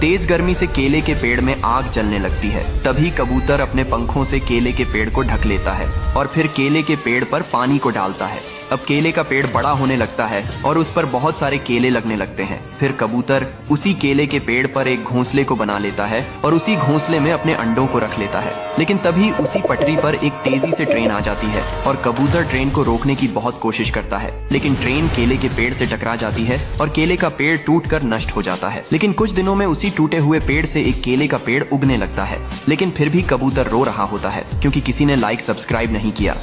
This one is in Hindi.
तेज गर्मी से केले के पेड़ में आग जलने लगती है। तभी कबूतर अपने पंखों से केले के पेड़ को ढक लेता है और फिर केले के पेड़ पर पानी को डालता है। अब केले का पेड़ बड़ा होने लगता है और उस पर बहुत सारे केले लगने लगते हैं। फिर कबूतर उसी केले के पेड़ पर एक घोंसले को बना लेता है और उसी घोंसले में अपने अंडों को रख लेता है। लेकिन तभी उसी पटरी पर एक तेजी से ट्रेन आ जाती है और कबूतर ट्रेन को रोकने की बहुत कोशिश करता है, लेकिन ट्रेन केले के पेड़ से टकरा जाती है और केले का पेड़ टूटकर नष्ट हो जाता है। लेकिन कुछ दिनों में उसी टूटे हुए पेड़ से एक केले का पेड़ उगने लगता है। लेकिन फिर भी कबूतर रो रहा होता है क्योंकि किसी ने लाइक सब्सक्राइब नहीं किया।